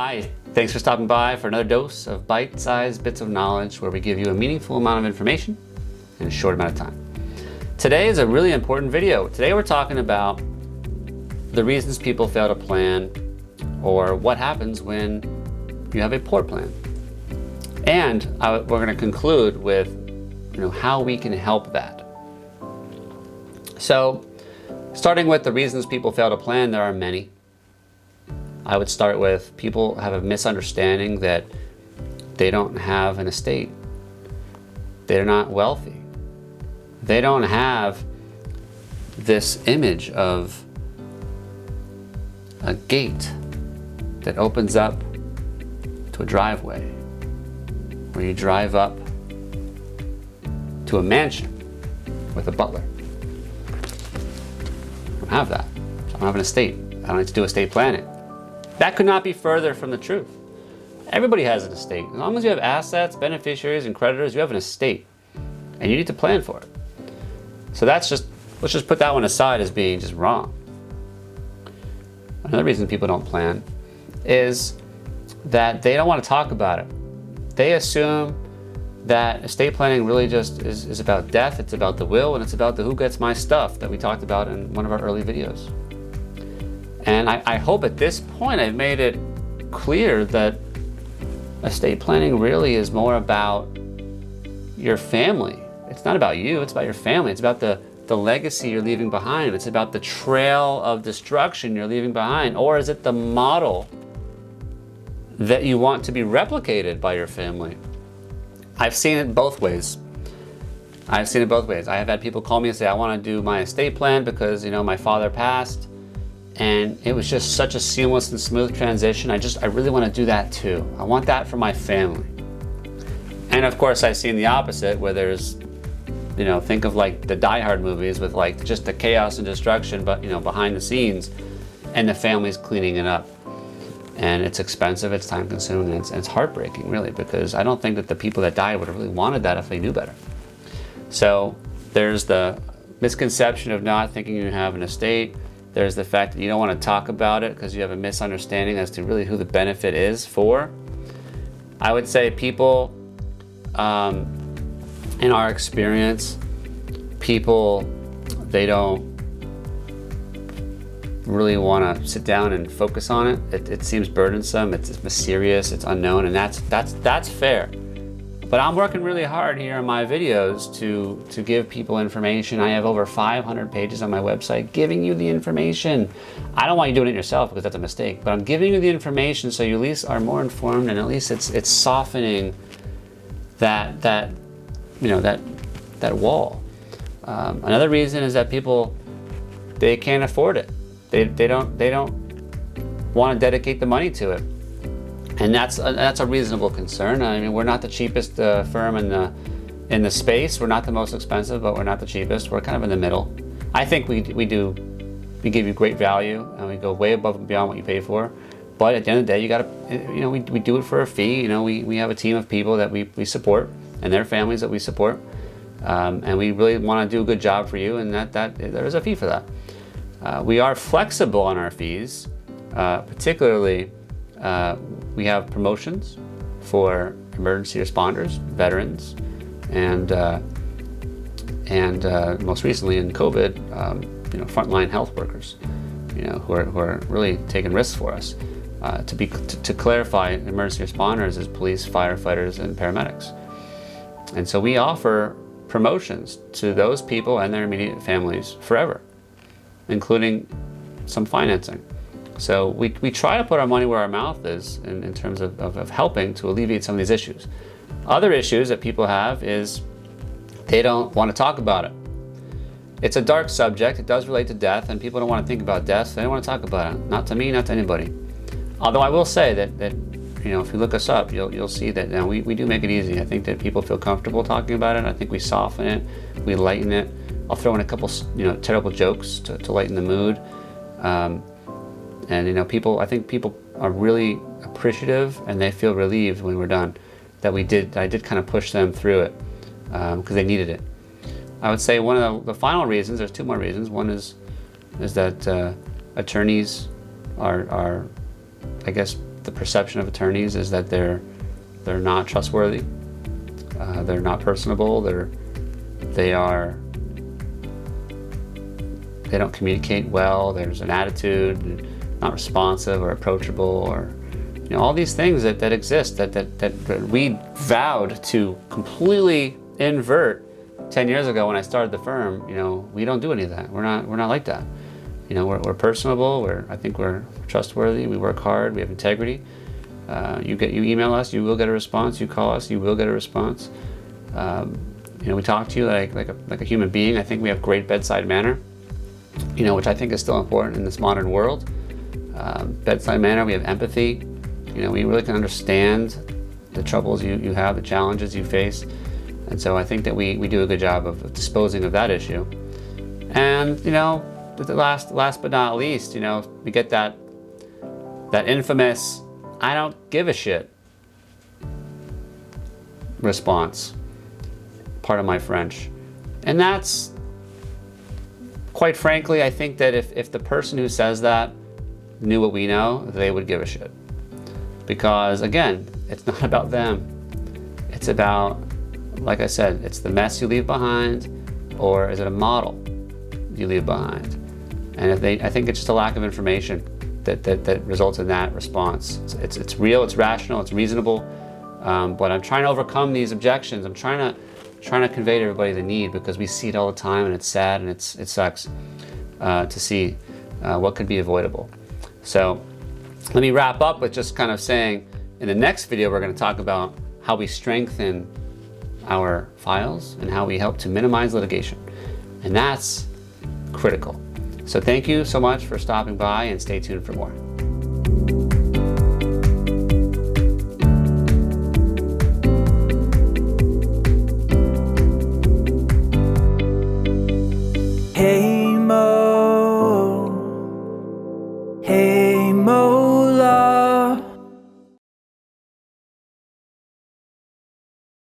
Hi, thanks for stopping by for another dose of bite-sized bits of knowledge where we give you a meaningful amount of information in a short amount of time. Today is a really important video. Today we're talking about the reasons people fail to plan, or what happens when you have a poor plan. And we're going to conclude with how we can help that. So, starting with the reasons people fail to plan, there are many. I would start with people have a misunderstanding that they don't have an estate. They're not wealthy. They don't have this image of a gate that opens up to a driveway, where you drive up to a mansion with a butler. I don't have that. I don't have an estate. I don't need to do estate planning. That could not be further from the truth. Everybody has an estate. As long as you have assets, beneficiaries, and creditors, you have an estate. And you need to plan for it. So let's just put that one aside as being just wrong. Another reason people don't plan is that they don't want to talk about it. They assume that estate planning really just is about death, it's about the will, and it's about the who gets my stuff that we talked about in one of our early videos. And I hope at this point I've made it clear that estate planning really is more about your family. It's not about you, it's about your family. It's about the legacy you're leaving behind. It's about the trail of destruction you're leaving behind. Or is it the model that you want to be replicated by your family? I've seen it both ways. I have had people call me and say, I want to do my estate plan because my father passed. And it was just such a seamless and smooth transition. I really want to do that too. I want that for my family. And of course, I've seen the opposite, where there's, think of like the Die Hard movies with like just the chaos and destruction, but behind the scenes, and the family's cleaning it up. And it's expensive, it's time consuming, and it's heartbreaking really, because I don't think that the people that died would have really wanted that if they knew better. So there's the misconception of not thinking you have an estate. There's the fact that you don't want to talk about it because you have a misunderstanding as to really who the benefit is for. I would say people, in our experience, they don't really want to sit down and focus on it. It seems burdensome, it's mysterious, it's unknown, and that's fair. But I'm working really hard here in my videos to give people information. I have over 500 pages on my website giving you the information. I don't want you doing it yourself because that's a mistake, but I'm giving you the information so you at least are more informed, and at least it's softening that wall. Another reason is that people, they can't afford it. They don't want to dedicate the money to it. And that's a reasonable concern. I mean, we're not the cheapest firm in the space. We're not the most expensive, but we're not the cheapest. We're kind of in the middle. I think we give you great value, and we go way above and beyond what you pay for. But at the end of the day, you got to, we do it for a fee. We have a team of people that we support, and their families that we support, and we really want to do a good job for you, and that there is a fee for that. We are flexible on our fees, particularly. We have promotions for emergency responders, veterans, and most recently in COVID, frontline health workers, who are really taking risks for us. To clarify, emergency responders is police, firefighters, and paramedics. And so we offer promotions to those people and their immediate families forever, including some financing. So we try to put our money where our mouth is in terms of helping to alleviate some of these issues. Other issues that people have is they don't want to talk about it. It's a dark subject. It does relate to death, and people don't want to think about death, so they don't want to talk about it. Not to me, not to anybody. Although I will say that if you look us up, you'll see that we do make it easy. I think that people feel comfortable talking about it. I think we soften it, we lighten it. I'll throw in a couple terrible jokes to lighten the mood. And I think people are really appreciative, and they feel relieved when we're done that I did kind of push them through it because they needed it. I would say one of the final reasons, there's two more reasons. One is that attorneys are, I guess, the perception of attorneys is that they're not trustworthy, they're not personable, they don't communicate well, there's an attitude, not responsive or approachable, or all these things that exist that we vowed to completely invert 10 years ago when I started the firm. We don't do any of that. We're not like that. We're personable. I think we're trustworthy. We work hard. We have integrity. You email us, you will get a response. You call us, you will get a response. We talk to you like a human being. I think we have great bedside manner, which I think is still important in this modern world. Bedside manner. We have empathy. We really can understand the troubles you have, the challenges you face. And so I think that we do a good job of disposing of that issue. And, the last but not least, we get that infamous, I don't give a shit response, part of my French. And that's, quite frankly, I think that if the person who says that knew what we know, they would give a shit. Because again, it's not about them. It's about, like I said, it's the mess you leave behind, or is it a model you leave behind? And I think it's just a lack of information that results in that response. It's real, it's rational, it's reasonable, but I'm trying to overcome these objections. I'm trying to convey to everybody the need, because we see it all the time, and it's sad, and it sucks to see what could be avoidable. So let me wrap up with just kind of saying, in the next video, we're going to talk about how we strengthen our files and how we help to minimize litigation. And that's critical. So thank you so much for stopping by, and stay tuned for more. Haimo, hey.